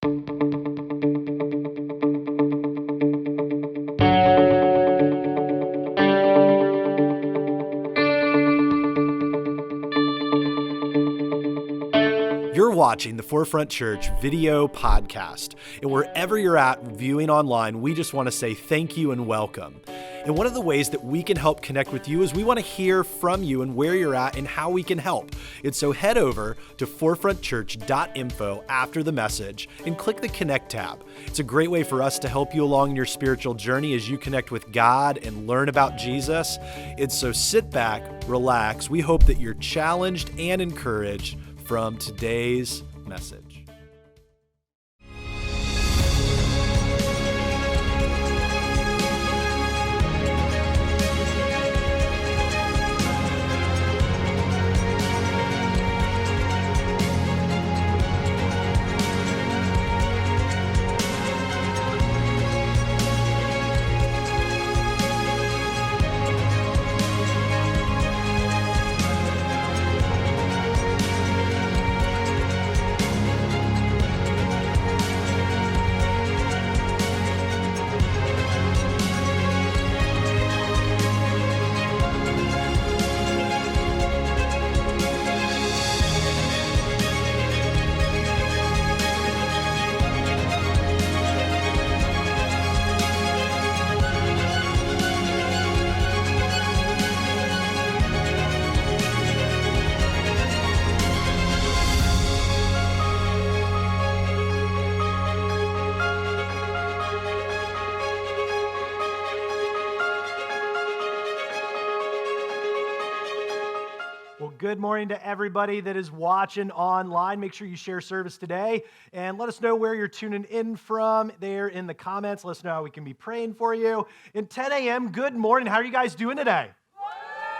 You're watching the Forefront Church video podcast, and wherever you're at viewing online, we just want to say thank you and welcome. And one of the ways that we can help connect with you is we want to hear from you and where you're at and how we can help. And so head over to forefrontchurch.info after the message and click the Connect tab. It's a great way for us to help you along your spiritual journey as you connect with God and learn about Jesus. And so sit back, relax. We hope that you're challenged and encouraged from today's message. Good morning to everybody that is watching online. Make sure you share service today and let us know where you're tuning in from there in the comments. Let us know how we can be praying for you. And 10 a.m., good morning. How are you guys doing today?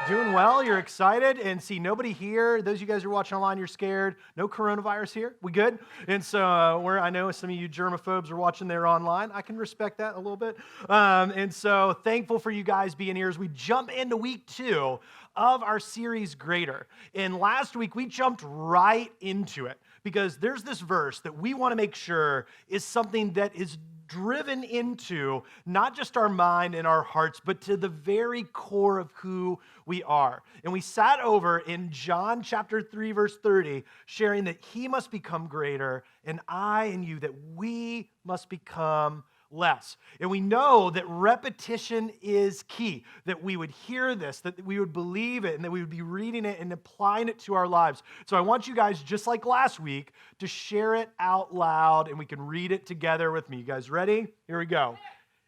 Doing well? You're excited? And see, nobody here. Those of you guys who are watching online, you're scared. No coronavirus here. We good? And so I know some of you germaphobes are watching there online. I can respect that a little bit. And so thankful for you guys being here as we jump into week 2 of our series Greater. And last week, we jumped right into it because there's this verse that we want to make sure is something that is driven into not just our mind and our hearts, but to the very core of who we are. And we sat over in John chapter 3, verse 30, sharing that he must become greater, and I and you, that we must become less. And we know that repetition is key, that we would hear this, that we would believe it, and that we would be reading it and applying it to our lives. So I want you guys, just like last week, to share it out loud, and we can read it together with me. You guys ready? Here we go.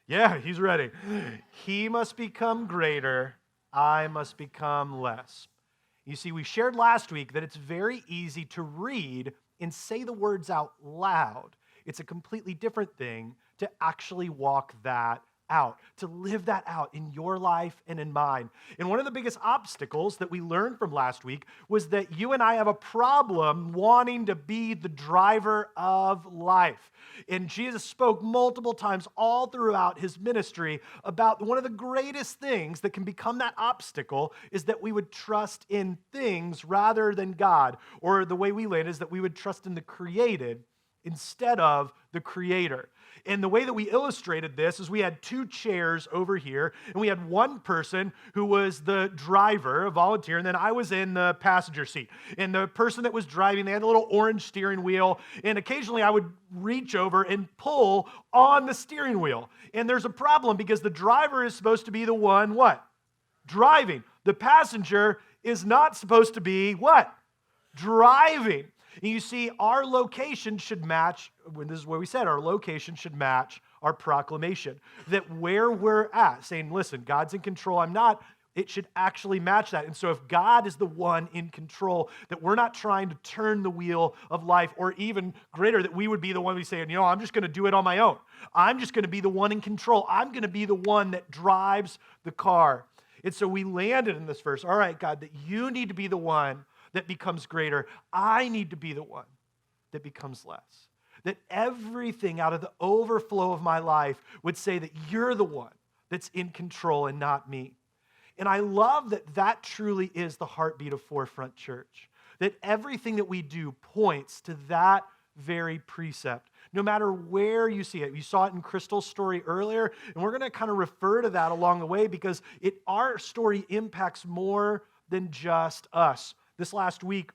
Yeah, he's ready. He must become greater, I must become less. You see, we shared last week that it's very easy to read and say the words out loud. It's a completely different thing to actually walk that out, to live that out in your life and in mine. And one of the biggest obstacles that we learned from last week was that you and I have a problem wanting to be the driver of life. And Jesus spoke multiple times all throughout his ministry about one of the greatest things that can become that obstacle is that we would trust in things rather than God. Or the way we land is that we would trust in the created instead of the creator. And the way that we illustrated this is we had 2 chairs over here, and we had one person who was the driver, a volunteer, and then I was in the passenger seat. And the person that was driving, they had a little orange steering wheel, and occasionally I would reach over and pull on the steering wheel. And there's a problem because the driver is supposed to be the one, what? Driving. The passenger is not supposed to be, what? Driving. And you see, our location should match, this is where we said, our location should match our proclamation. That where we're at, saying, listen, God's in control, I'm not, it should actually match that. And so if God is the one in control, that we're not trying to turn the wheel of life, or even greater, that we would be the one we say, I'm just going to do it on my own. I'm just going to be the one in control. I'm going to be the one that drives the car. And so we landed in this verse, all right, God, that you need to be the one that becomes greater. I need to be the one that becomes less. That everything out of the overflow of my life would say that you're the one that's in control and not me. And I love that that truly is the heartbeat of Forefront Church. That everything that we do points to that very precept. No matter where you see it, you saw it in Crystal's story earlier, and we're going to kind of refer to that along the way because our story impacts more than just us. This last week,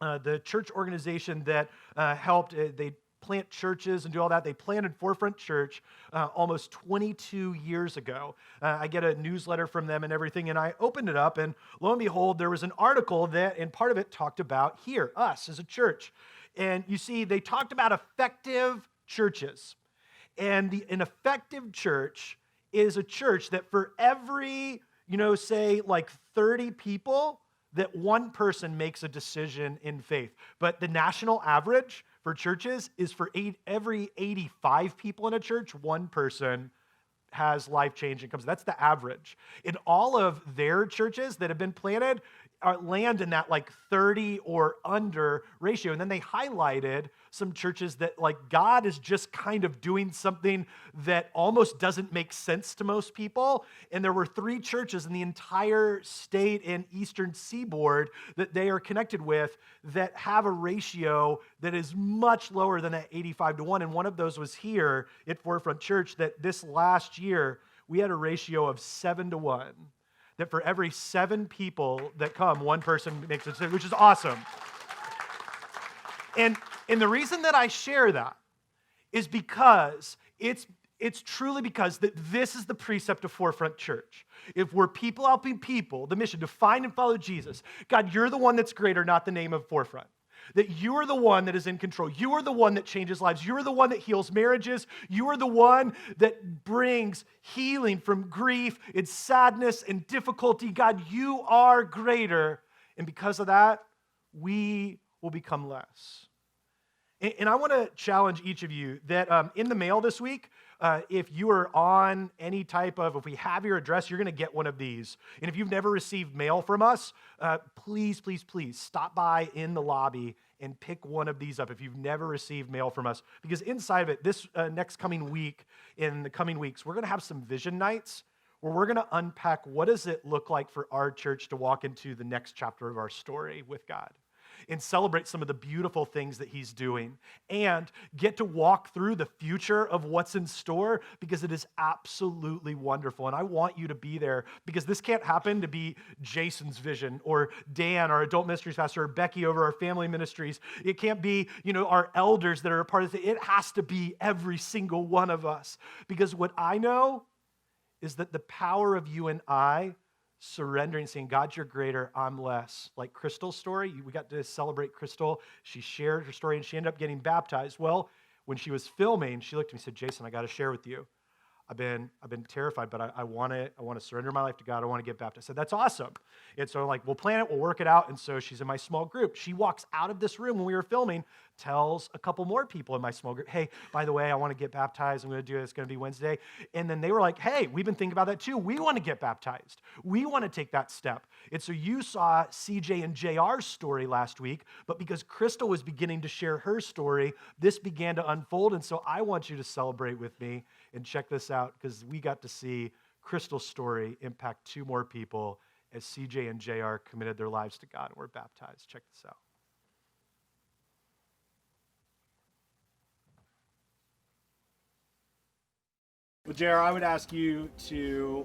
the church organization that helped, they plant churches and do all that. They planted Forefront Church almost 22 years ago. I get a newsletter from them and everything, and I opened it up, and lo and behold, there was an article that, and part of it talked about us as a church. And you see, they talked about effective churches. And an effective church is a church that for every, say like 30 people, that one person makes a decision in faith. But the national average for churches is for every 85 people in a church, one person has life-changing comes. That's the average. In all of their churches that have been planted, land in that like 30 or under ratio. And then they highlighted some churches that like God is just kind of doing something that almost doesn't make sense to most people. And there were 3 churches in the entire state and eastern seaboard that they are connected with that have a ratio that is much lower than that 85-1. And one of those was here at Forefront Church that this last year, we had a ratio of 7-1. That for every 7 people that come, one person makes a decision, which is awesome. And the reason that I share that is because it's truly because that this is the precept of Forefront Church. If we're people helping people, the mission to find and follow Jesus, God, you're the one that's greater, not the name of Forefront. That you are the one that is in control. You are the one that changes lives. You are the one that heals marriages. You are the one that brings healing from grief and sadness and difficulty. God, you are greater. And because of that, we will become less. And I want to challenge each of you that in the mail this week, if you are on any type of, if we have your address, you're going to get one of these. And if you've never received mail from us, please, please, please stop by in the lobby and pick one of these up if you've never received mail from us. Because inside of it, this next coming week, in the coming weeks, we're going to have some vision nights where we're going to unpack what does it look like for our church to walk into the next chapter of our story with God. And celebrate some of the beautiful things that he's doing and get to walk through the future of what's in store because it is absolutely wonderful. And I want you to be there because this can't happen to be Jason's vision or Dan, our adult ministries pastor, or Becky over our family ministries. It can't be, our elders that are a part of it. It has to be every single one of us because what I know is that the power of you and I surrendering, saying, God, you're greater, I'm less. Like Crystal's story, we got to celebrate Crystal. She shared her story and she ended up getting baptized. Well, when she was filming, she looked at me and said, Jason, I got to share with you. I've been terrified, but I want to surrender my life to God. I want to get baptized. I said, that's awesome. And so like, we'll plan it, we'll work it out. And so she's in my small group. She walks out of this room when we were filming, tells a couple more people in my small group, hey, by the way, I want to get baptized. I'm going to do it. It's going to be Wednesday. And then they were like, hey, we've been thinking about that too. We want to get baptized. We want to take that step. And so you saw CJ and JR's story last week, but because Crystal was beginning to share her story, this began to unfold. And so I want you to celebrate with me and check this out because we got to see Crystal's story impact 2 more people as CJ and JR committed their lives to God and were baptized. Check this out. Well, JR, I would ask you to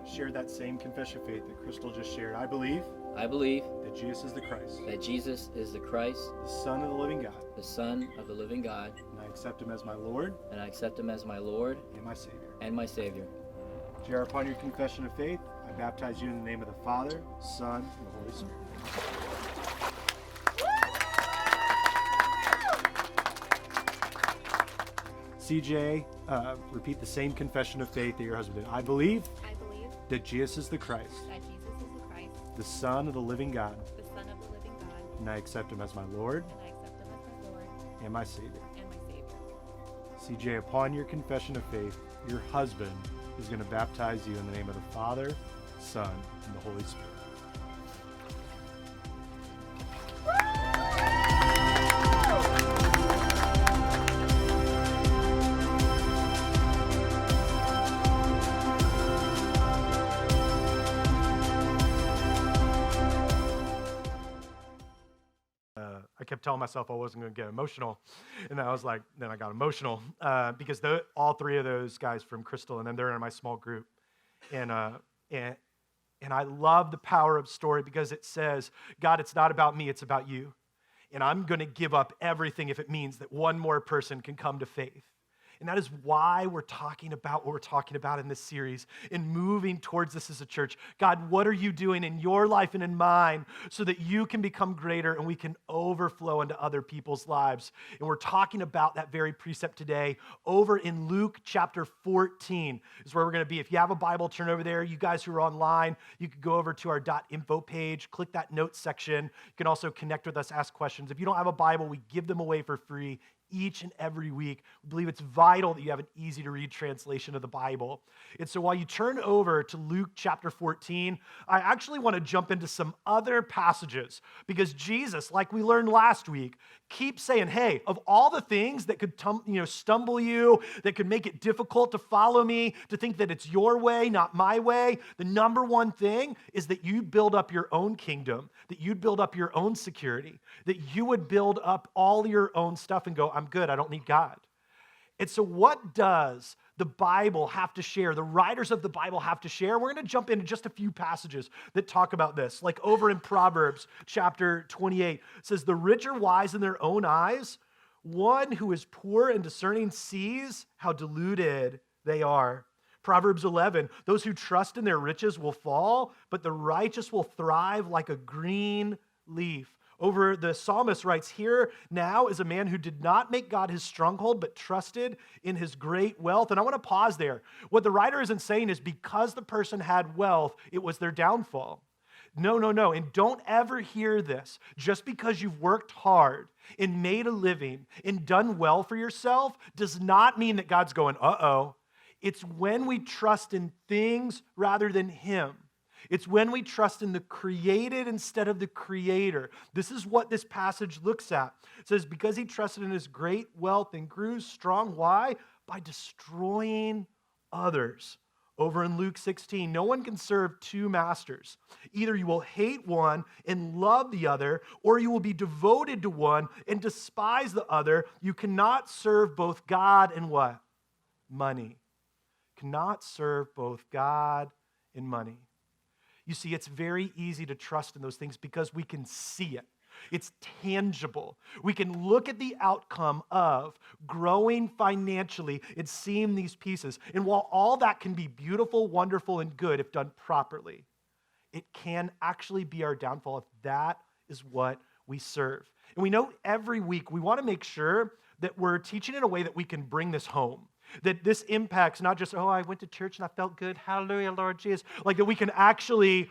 share that same confession of faith that Crystal just shared. I believe that Jesus is the Christ. That Jesus is the Christ, the Son of the living God. the Son of the living God, And I accept him as my Lord and I accept him as my Lord and my Savior. and my Savior. JR, upon your confession of faith, I baptize you in the name of the Father, Son, and the Holy Spirit. CJ, repeat the same confession of faith that your husband did. I believe that Jesus is the Christ, that Jesus is the Christ, the Son of the living God, the Son of the living God, and I accept him as my Lord and I accept him as my Lord and my Savior. and my Savior. CJ, upon your confession of faith, your husband is going to baptize you in the name of the Father, Son, and the Holy Spirit. I kept telling myself I wasn't going to get emotional. And I was like, then I got emotional because all three of those guys from Crystal, and then they're in my small group. And I love the power of story because it says, God, it's not about me, it's about you. And I'm going to give up everything if it means that one more person can come to faith. And that is why we're talking about what we're talking about in this series and moving towards this as a church. God, what are you doing in your life and in mine so that you can become greater and we can overflow into other people's lives? And we're talking about that very precept today over in Luke chapter 14 is where we're going to be. If you have a Bible, turn over there. You guys who are online, you could go over to our .info page, click that notes section. You can also connect with us, ask questions. If you don't have a Bible, we give them away for free each and every week. We believe it's vital that you have an easy-to-read translation of the Bible. And so while you turn over to Luke chapter 14, I actually want to jump into some other passages because Jesus, like we learned last week, keeps saying, hey, of all the things that could stumble you, that could make it difficult to follow me, to think that it's your way, not my way, the number one thing is that you build up your own kingdom, that you'd build up your own security, that you would build up all your own stuff and go, I'm good, I don't need God. And so what does the Bible have to share? The writers of the Bible have to share? We're going to jump into just a few passages that talk about this. Like over in Proverbs chapter 28, it says, the rich are wise in their own eyes. One who is poor and discerning sees how deluded they are. Proverbs 11, those who trust in their riches will fall, but the righteous will thrive like a green leaf. Over the psalmist writes, here now is a man who did not make God his stronghold, but trusted in his great wealth. And I want to pause there. What the writer isn't saying is because the person had wealth, it was their downfall. No. And don't ever hear this. Just because you've worked hard and made a living and done well for yourself does not mean that God's going, uh-oh. It's when we trust in things rather than him. It's when we trust in the created instead of the creator. This is what this passage looks at. It says, because he trusted in his great wealth and grew strong. Why? By destroying others. Over in Luke 16, no one can serve two masters. Either you will hate one and love the other, or you will be devoted to one and despise the other. You cannot serve both God and what? Money. Cannot serve both God and money. You see, it's very easy to trust in those things because we can see it. It's tangible. We can look at the outcome of growing financially and seeing these pieces. And while all that can be beautiful, wonderful, and good if done properly, it can actually be our downfall if that is what we serve. And we know every week we want to make sure that we're teaching in a way that we can bring this home. That this impacts not just, I went to church and I felt good. Hallelujah, Lord Jesus. Like that we can actually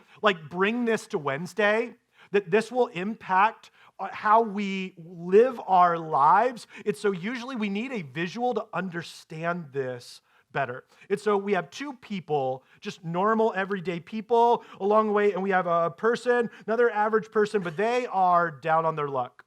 bring this to Wednesday, that this will impact how we live our lives. And so usually we need a visual to understand this better. And so we have two people, just normal, everyday people along the way, and we have a person, another average person, but they are down on their luck.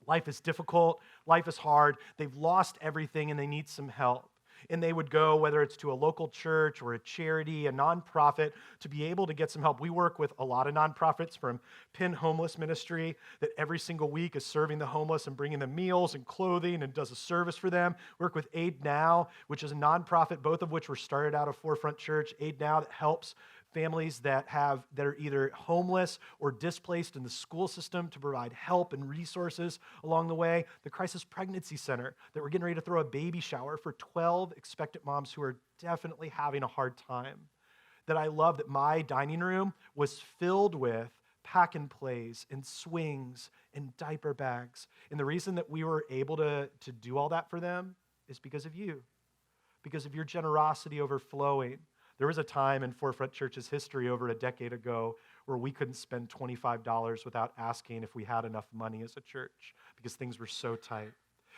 Life is difficult. Life is hard. They've lost everything and they need some help. And they would go, whether it's to a local church or a charity, a nonprofit, to be able to get some help. We work with a lot of nonprofits from Penn Homeless Ministry that every single week is serving the homeless and bringing them meals and clothing and does a service for them. Work with Aid Now, which is a nonprofit, both of which were started out of Forefront Church. Aid Now that helps families that are either homeless or displaced in the school system to provide help and resources along the way. The Crisis Pregnancy Center that we're getting ready to throw a baby shower for 12 expectant moms who are definitely having a hard time. That I love that my dining room was filled with pack and plays and swings and diaper bags. And the reason that we were able to do all that for them is because of you, because of your generosity overflowing. There was a time in Forefront Church's history over a decade ago where we couldn't spend $25 without asking if we had enough money as a church because things were so tight.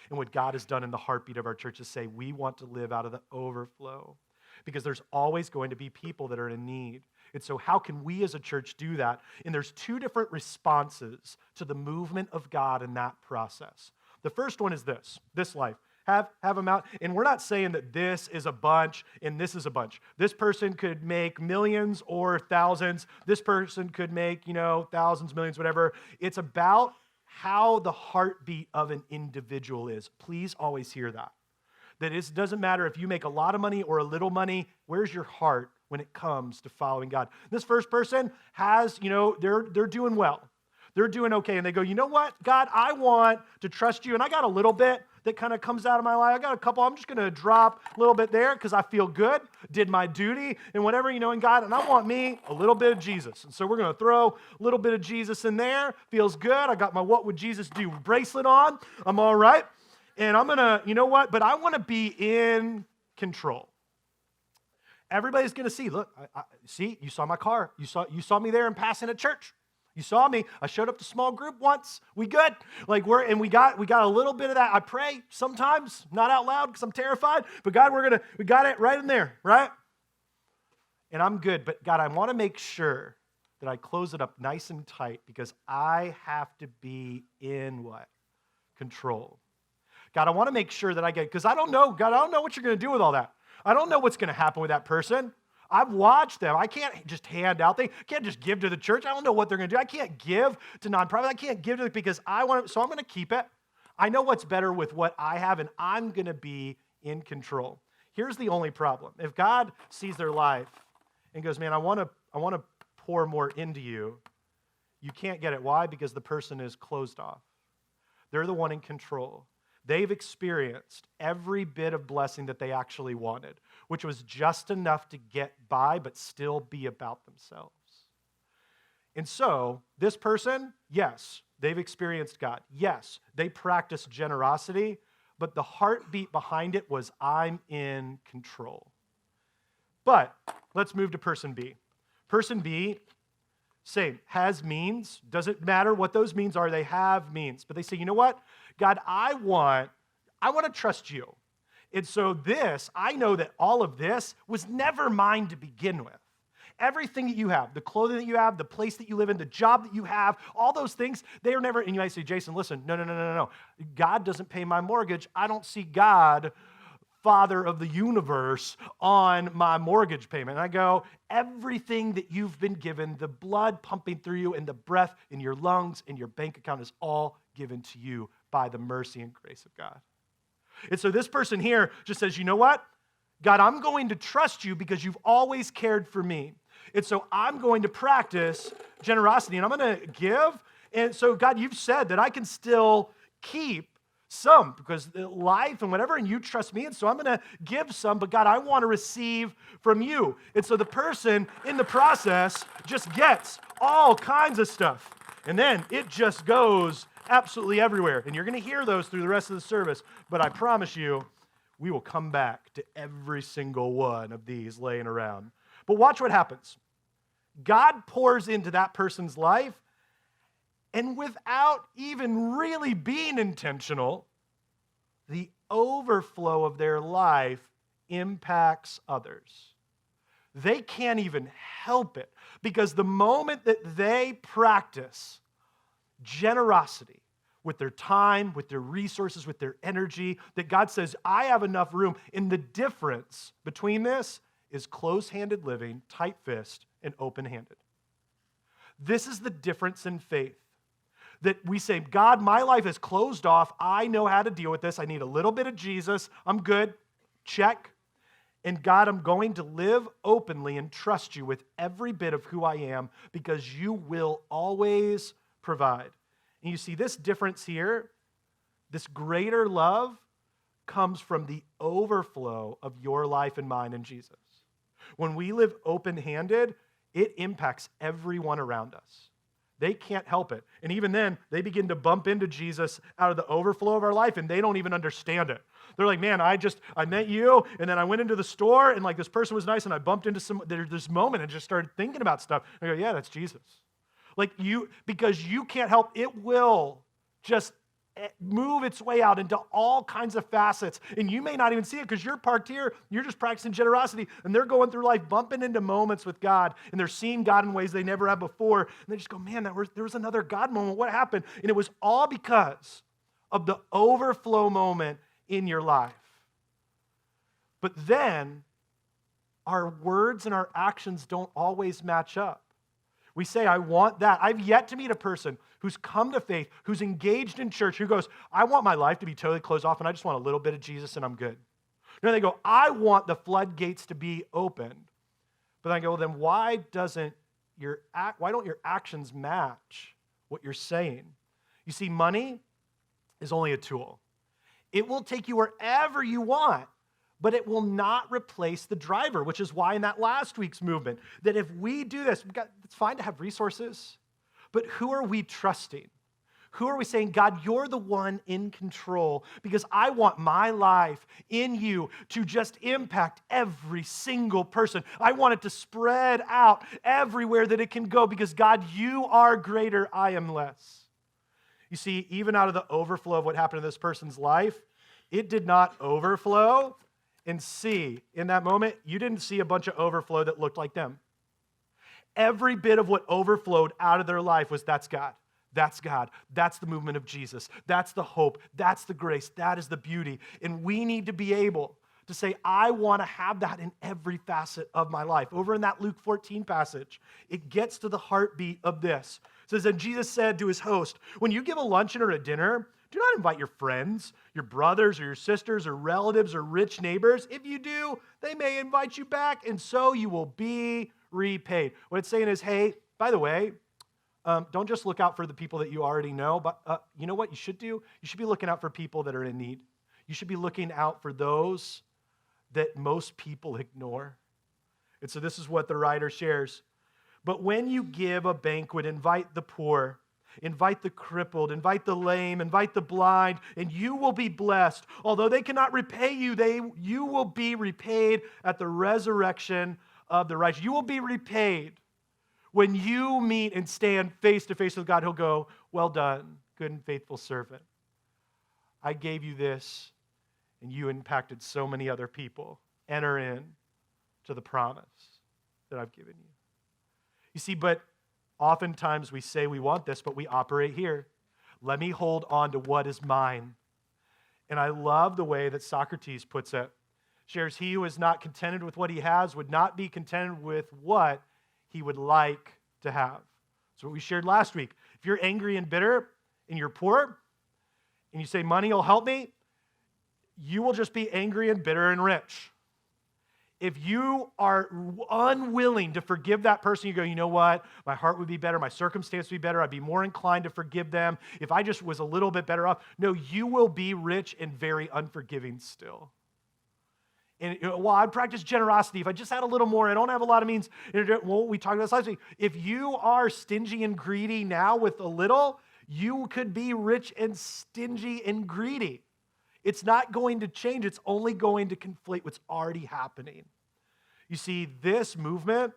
And what God has done in the heartbeat of our church is say, we want to live out of the overflow because there's always going to be people that are in need. And so how can we as a church do that? And there's two different responses to the movement of God in that process. The first one is this life. Have them out. And we're not saying that this is a bunch and this is a bunch. This person could make millions or thousands. This person could make, thousands, millions, whatever. It's about how the heartbeat of an individual is. Please always hear that. That it doesn't matter if you make a lot of money or a little money, where's your heart when it comes to following God? This first person has, they're doing well. They're doing okay. And they go, you know what, God, I want to trust you. And I got a little bit that kind of comes out of my life. I got a couple. I'm just going to drop a little bit there because I feel good, did my duty and whatever, in God. And I want me a little bit of Jesus. And so we're going to throw a little bit of Jesus in there. Feels good. I got my What Would Jesus Do bracelet on. I'm all right. And I'm going to, but I want to be in control. Everybody's going to see, look, see, you saw my car. You saw me there and passing at church. You saw me. I showed up to small group once. We good. We got a little bit of that. I pray sometimes, not out loud because I'm terrified, but God, we got it right in there, right? And I'm good, but God, I want to make sure that I close it up nice and tight because I have to be in what? Control. God, I want to make sure that I get, because I don't know, God, I don't know what you're going to do with all that. I don't know what's going to happen with that person. I've watched them. I can't just hand out things. I can't just give to the church. I don't know what they're going to do. I can't give to nonprofit. I can't give to it because I want to, so I'm going to keep it. I know what's better with what I have, and I'm going to be in control. Here's the only problem. If God sees their life and goes, man, I want to pour more into you, you can't get it. Why? Because the person is closed off. They're the one in control. They've experienced every bit of blessing that they actually wanted, which was just enough to get by, but still be about themselves. And so, this person, yes, they've experienced God. Yes, they practiced generosity, but the heartbeat behind it was, I'm in control. But let's move to person B. Person B, same, has means. Doesn't matter what those means are, they have means. But they say, you know what? God, I want to trust you. And so I know that all of this was never mine to begin with. Everything that you have, the clothing that you have, the place that you live in, the job that you have, all those things, they are never, and you might say, Jason, listen, no. God doesn't pay my mortgage. I don't see God, Father of the universe, on my mortgage payment. And I go, everything that you've been given, the blood pumping through you and the breath in your lungs and your bank account is all given to you by the mercy and grace of God. And so this person here just says, you know what? God, I'm going to trust you because you've always cared for me. And so I'm going to practice generosity and I'm going to give. And so God, you've said that I can still keep some because life and whatever, and you trust me. And so I'm going to give some, but God, I want to receive from you. And so the person in the process just gets all kinds of stuff. And then it just goes absolutely everywhere. And you're going to hear those through the rest of the service. But I promise you, we will come back to every single one of these laying around. But watch what happens. God pours into that person's life, and without even really being intentional, the overflow of their life impacts others. They can't even help it because the moment that they practice generosity with their time, with their resources, with their energy, that God says, I have enough room. And the difference between this is close-handed living, tight fist, and open-handed. This is the difference in faith. That we say, God, my life is closed off. I know how to deal with this. I need a little bit of Jesus. I'm good. Check. And God, I'm going to live openly and trust you with every bit of who I am because you will always provide. And you see this difference here, this greater love comes from the overflow of your life and mine in Jesus. When we live open-handed, it impacts everyone around us. They can't help it. And even then, they begin to bump into Jesus out of the overflow of our life, and they don't even understand it. They're like, man, I met you, and then I went into the store, and like this person was nice, and I bumped into this moment and just started thinking about stuff. I go, yeah, that's Jesus. Like because you can't help, it will just move its way out into all kinds of facets. And you may not even see it because you're parked here, you're just practicing generosity, and they're going through life bumping into moments with God, and they're seeing God in ways they never have before. And they just go, man, there was another God moment. What happened? And it was all because of the overflow moment in your life. But then our words and our actions don't always match up. We say, I want that. I've yet to meet a person who's come to faith, who's engaged in church, who goes, I want my life to be totally closed off and I just want a little bit of Jesus and I'm good. No, they go, I want the floodgates to be opened. But then I go, well, then why don't your actions match what you're saying? You see, money is only a tool. It will take you wherever you want, but it will not replace the driver, which is why in that last week's movement, that if we do this, it's fine to have resources, but who are we trusting? Who are we saying, God, you're the one in control because I want my life in you to just impact every single person. I want it to spread out everywhere that it can go because, God, you are greater, I am less. You see, even out of the overflow of what happened in this person's life, it did not overflow and see. In that moment, you didn't see a bunch of overflow that looked like them. Every bit of what overflowed out of their life was, that's God. That's God. That's the movement of Jesus. That's the hope. That's the grace. That is the beauty. And we need to be able to say, I want to have that in every facet of my life. Over in that Luke 14 passage, it gets to the heartbeat of this. It says, and Jesus said to his host, when you give a luncheon or a dinner, do not invite your friends, your brothers or your sisters or relatives or rich neighbors. If you do, they may invite you back, and so you will be repaid. What it's saying is, hey, by the way, don't just look out for the people that you already know, but you know what you should do? You should be looking out for people that are in need. You should be looking out for those that most people ignore. And so this is what the writer shares. But when you give a banquet, invite the poor, invite the crippled, invite the lame, invite the blind, and you will be blessed. Although they cannot repay you, you will be repaid at the resurrection of the righteous. You will be repaid. When you meet and stand face to face with God, he'll go, well done, good and faithful servant. I gave you this, and you impacted so many other people. Enter in to the promise that I've given you. You see, but oftentimes we say we want this, but we operate here. Let me hold on to what is mine. And I love the way that Socrates puts it. Shares, he who is not contented with what he has would not be contented with what he would like to have. That's what we shared last week. If you're angry and bitter and you're poor and you say money will help me, you will just be angry and bitter and rich. If you are unwilling to forgive that person, you go, you know what? My heart would be better. My circumstance would be better. I'd be more inclined to forgive them if I just was a little bit better off. No, you will be rich and very unforgiving still. And well, I'd practice generosity. If I just had a little more, I don't have a lot of means. Well, we talked about this last week. If you are stingy and greedy now with a little, you could be rich and stingy and greedy. It's not going to change. It's only going to conflate what's already happening. You see, this movement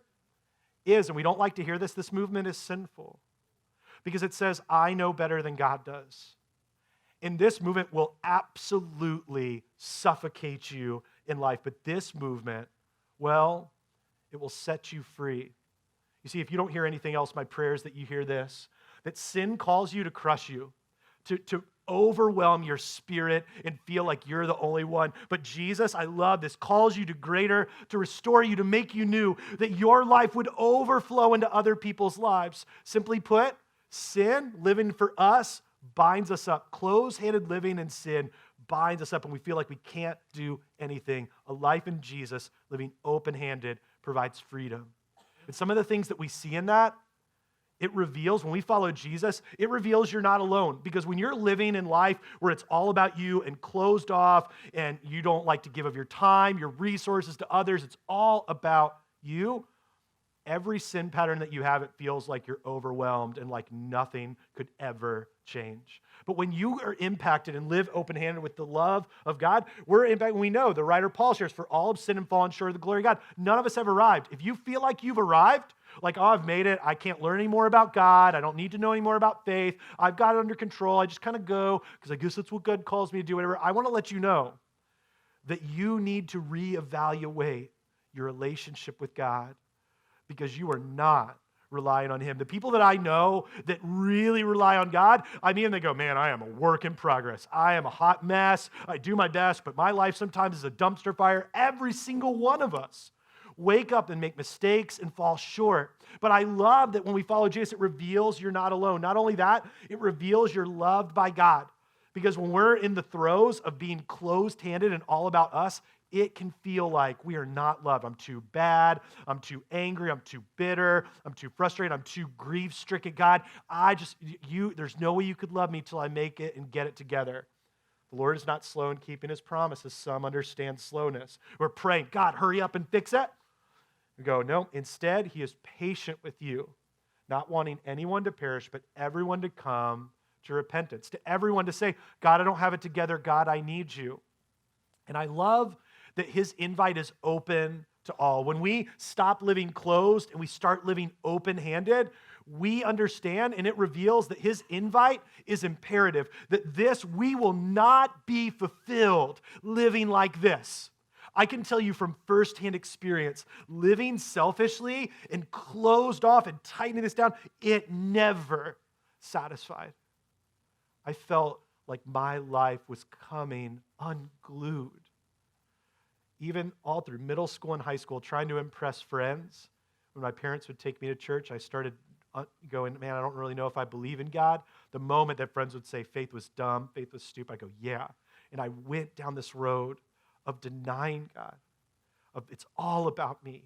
is, and we don't like to hear this, this movement is sinful because it says, I know better than God does. And this movement will absolutely suffocate you in life. But this movement, well, it will set you free. You see, if you don't hear anything else, my prayer is that you hear this, that sin calls you to crush you, to overwhelm your spirit and feel like you're the only one. But Jesus, I love this, calls you to greater, to restore you, to make you new, that your life would overflow into other people's lives. Simply put, sin, living for us, binds us up. Close-handed living in sin binds us up, and we feel like we can't do anything. A life in Jesus, living open-handed, provides freedom. And some of the things that we see in that, it reveals, when we follow Jesus, it reveals you're not alone. Because when you're living in life where it's all about you and closed off, and you don't like to give of your time, your resources to others, it's all about you, every sin pattern that you have, it feels like you're overwhelmed and like nothing could ever change. But when you are impacted and live open-handed with the love of God, we're impacted. We know, the writer Paul shares, for all have sinned and fallen short of the glory of God. None of us have arrived. If you feel like you've arrived, like, oh, I've made it, I can't learn any more about God, I don't need to know any more about faith, I've got it under control, I just kind of go, because I guess that's what God calls me to do, whatever. I want to let you know that you need to reevaluate your relationship with God, because you are not relying on him. The people that I know that really rely on God, I mean, they go, man, I am a work in progress. I am a hot mess. I do my best, but my life sometimes is a dumpster fire. Every single one of us. wake up and make mistakes and fall short. But I love that when we follow Jesus, it reveals you're not alone. Not only that, it reveals you're loved by God. Because when we're in the throes of being closed-handed and all about us, it can feel like we are not loved. I'm too bad. I'm too angry. I'm too bitter. I'm too frustrated. I'm too grief-stricken. God, there's no way you could love me till I make it and get it together. The Lord is not slow in keeping his promises. Some understand slowness. We're praying, God, hurry up and fix it. We go, no, instead, he is patient with you, not wanting anyone to perish, but everyone to come to repentance, to everyone to say, God, I don't have it together. God, I need you. And I love that his invite is open to all. When we stop living closed and we start living open-handed, we understand and it reveals that his invite is imperative, that we will not be fulfilled living like this. I can tell you from firsthand experience, living selfishly and closed off and tightening this down, it never satisfied. I felt like my life was coming unglued. Even all through middle school and high school, trying to impress friends. When my parents would take me to church, I started going, man, I don't really know if I believe in God. The moment that friends would say faith was dumb, faith was stupid, I go, yeah. And I went down this road of denying God, of it's all about me.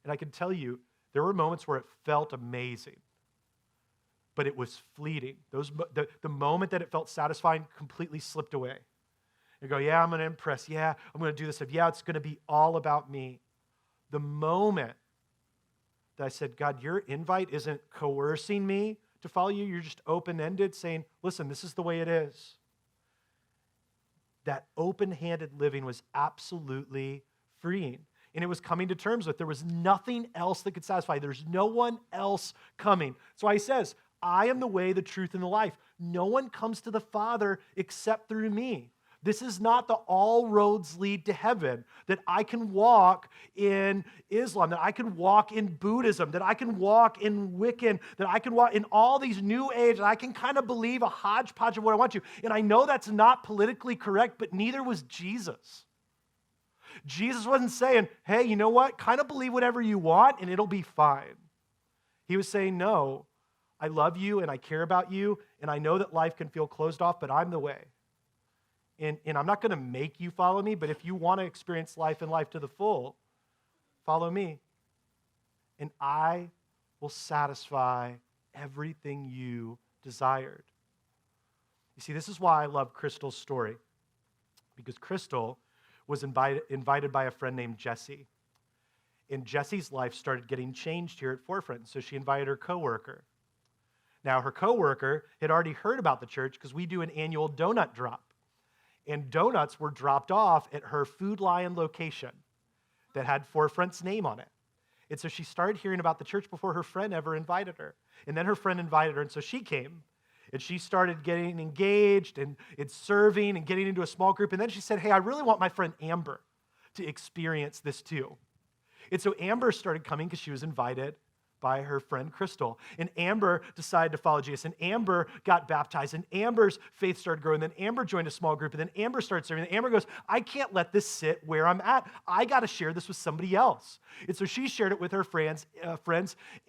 And I can tell you, there were moments where it felt amazing, but it was fleeting. The moment that it felt satisfying completely slipped away. You go, yeah, I'm going to impress. Yeah, I'm going to do this stuff. Yeah, it's going to be all about me. The moment that I said, God, your invite isn't coercing me to follow you. You're just open-ended, saying, listen, this is the way it is. That open-handed living was absolutely freeing. And it was coming to terms with there was nothing else that could satisfy. There's no one else coming. So he says, I am the way, the truth, and the life. No one comes to the Father except through me. This is not the all roads lead to heaven, that I can walk in Islam, that I can walk in Buddhism, that I can walk in Wiccan, that I can walk in all these new age, and I can kind of believe a hodgepodge of what I want to. And I know that's not politically correct, but neither was Jesus. Jesus wasn't saying, hey, you know what? Kind of believe whatever you want and it'll be fine. He was saying, no, I love you and I care about you, and I know that life can feel closed off, but I'm the way. And I'm not going to make you follow me, but if you want to experience life and life to the full, follow me. And I will satisfy everything you desired. You see, this is why I love Crystal's story. Because Crystal was invited by a friend named Jesse. And Jesse's life started getting changed here at Forefront, so she invited her coworker. Now, her coworker had already heard about the church because we do an annual donut drop. And donuts were dropped off at her Food Lion location that had Forefront's name on it. And so she started hearing about the church before her friend ever invited her. And then her friend invited her, and so she came. And she started getting engaged and serving and getting into a small group. And then she said, hey, I really want my friend Amber to experience this too. And so Amber started coming because she was invited by her friend Crystal. And Amber decided to follow Jesus. And Amber got baptized. And Amber's faith started growing. Then Amber joined a small group. And then Amber started serving. And Amber goes, I can't let this sit where I'm at. I got to share this with somebody else. And so she shared it with her friends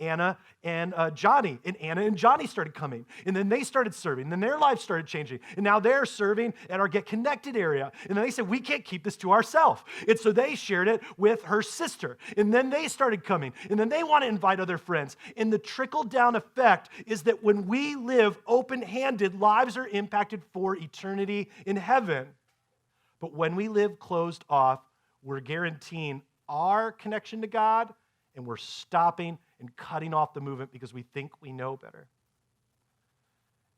Anna and Johnny. And Anna and Johnny started coming. And then they started serving. And then their lives started changing. And now they're serving at our Get Connected area. And then they said, we can't keep this to ourselves. And so they shared it with her sister. And then they started coming. And then they want to invite other friends. And the trickle-down effect is that when we live open-handed, lives are impacted for eternity in heaven. But when we live closed off, we're guaranteeing our connection to God, and we're stopping and cutting off the movement because we think we know better.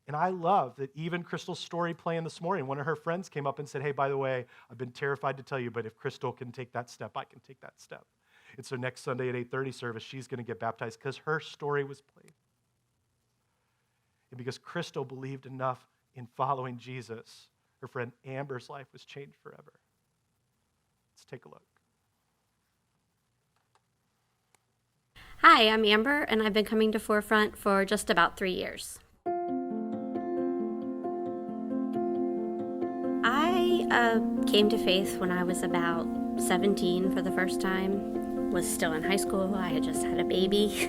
And I love that even Crystal's story playing this morning, one of her friends came up and said, hey, by the way, I've been terrified to tell you, but if Crystal can take that step, I can take that step. And so next Sunday at 8:30 service, she's going to get baptized because her story was played. And because Crystal believed enough in following Jesus, her friend Amber's life was changed forever. Let's take a look. Hi, I'm Amber, and I've been coming to Forefront for just about 3 years. I came to faith when I was about 17 for the first time. was still in high school. I had just had a baby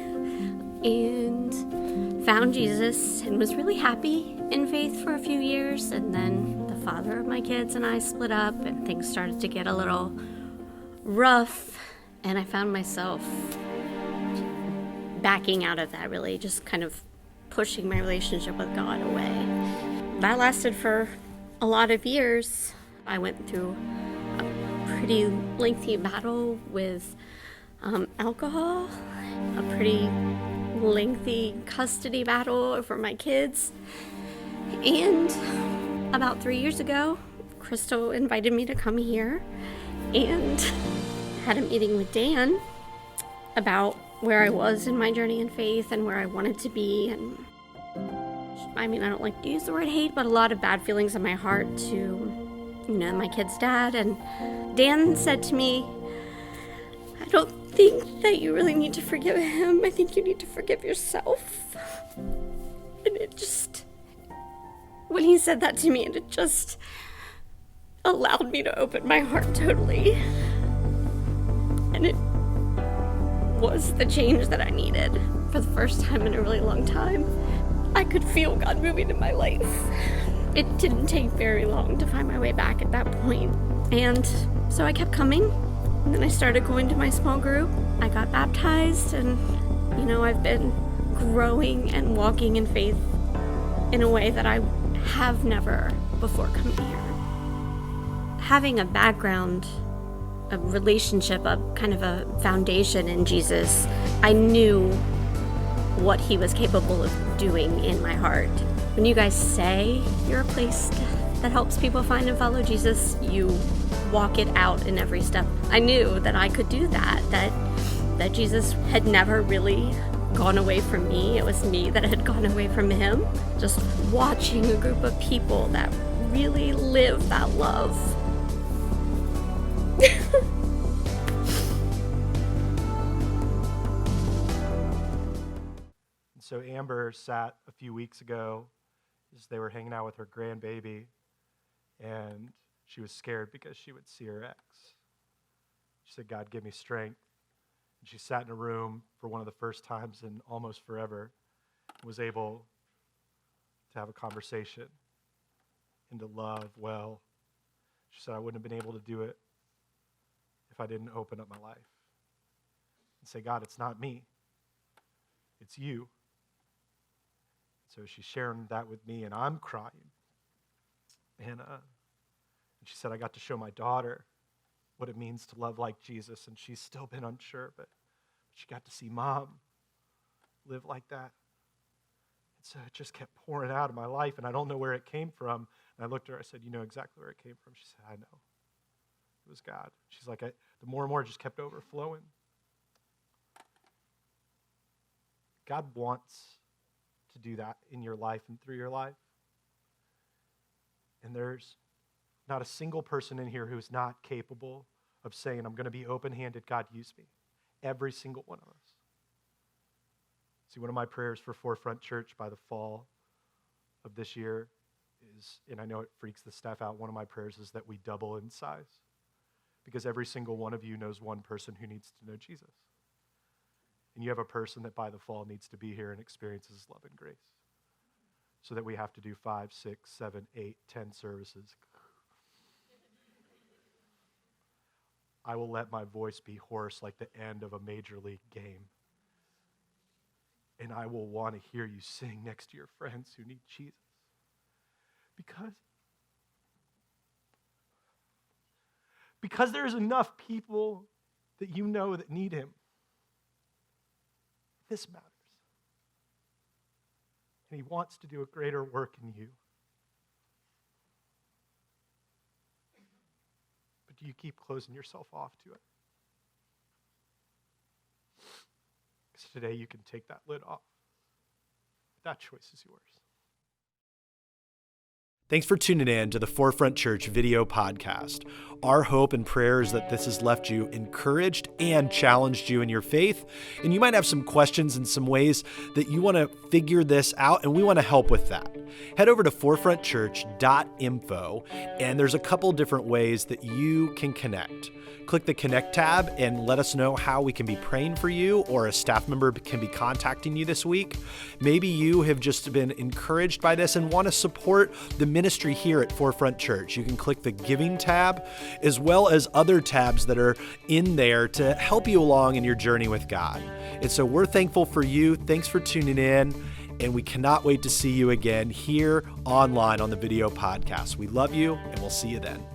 and found Jesus and was really happy in faith for a few years. And then the father of my kids and I split up, and things started to get a little rough. And I found myself backing out of that, really just kind of pushing my relationship with God away. That lasted for a lot of years. I went through a pretty lengthy battle with alcohol, a pretty lengthy custody battle over my kids. And about 3 years ago, Crystal invited me to come here and had a meeting with Dan about where I was in my journey in faith and where I wanted to be. And I mean, I don't like to use the word hate, but a lot of bad feelings in my heart to, my kid's dad. And Dan said to me, I don't think that you really need to forgive him. I think you need to forgive yourself. And it just, when he said that to me, it just allowed me to open my heart totally. And it was the change that I needed. For the first time in a really long time, I could feel God moving in my life. It didn't take very long to find my way back at that point. And so I kept coming, and then I started going to my small group. I got baptized, and I've been growing and walking in faith in a way that I have never before coming here. Having a background, a relationship, a kind of a foundation in Jesus, I knew what he was capable of doing in my heart. When you guys say you're a place that helps people find and follow Jesus, you walk it out in every step. I knew that I could do that Jesus had never really gone away from me. It was me that had gone away from him. Just watching a group of people that really live that love. So Amber sat a few weeks ago as they were hanging out with her grandbaby, and she was scared because she would see her ex. She said, God, give me strength. And she sat in a room for one of the first times in almost forever, and was able to have a conversation and to love well. She said, I wouldn't have been able to do it if I didn't open up my life and say, God, it's not me, it's you. So she's sharing that with me, and I'm crying. And she said, I got to show my daughter what it means to love like Jesus, and she's still been unsure, but she got to see Mom live like that. And so it just kept pouring out of my life, and I don't know where it came from. And I looked at her, I said, you know exactly where it came from? She said, I know. It was God. She's like, the more and more it just kept overflowing. God wants to do that in your life and through your life. And there's not a single person in here who's not capable of saying, I'm going to be open-handed, God, use me. Every single one of us. See, one of my prayers for Forefront Church by the fall of this year is, and I know it freaks the staff out, one of my prayers is that we double in size. Because every single one of you knows one person who needs to know Jesus. And you have a person that by the fall needs to be here and experiences love and grace. So that we have to do 5, 6, 7, 8, 10 services. I will let my voice be hoarse like the end of a major league game. And I will want to hear you sing next to your friends who need Jesus. Because there's enough people that you know that need him. This matters. And he wants to do a greater work in you. But do you keep closing yourself off to it? Because today you can take that lid off. That choice is yours. Thanks for tuning in to the Forefront Church video podcast. Our hope and prayer is that this has left you encouraged and challenged you in your faith. And you might have some questions and some ways that you want to figure this out, and we want to help with that. Head over to forefrontchurch.info, and there's a couple different ways that you can connect. Click the Connect tab and let us know how we can be praying for you, or a staff member can be contacting you this week. Maybe you have just been encouraged by this and want to support the ministry here at Forefront Church. You can click the Giving tab, as well as other tabs that are in there to help you along in your journey with God. And so we're thankful for you. Thanks for tuning in. And we cannot wait to see you again here online on the video podcast. We love you, and we'll see you then.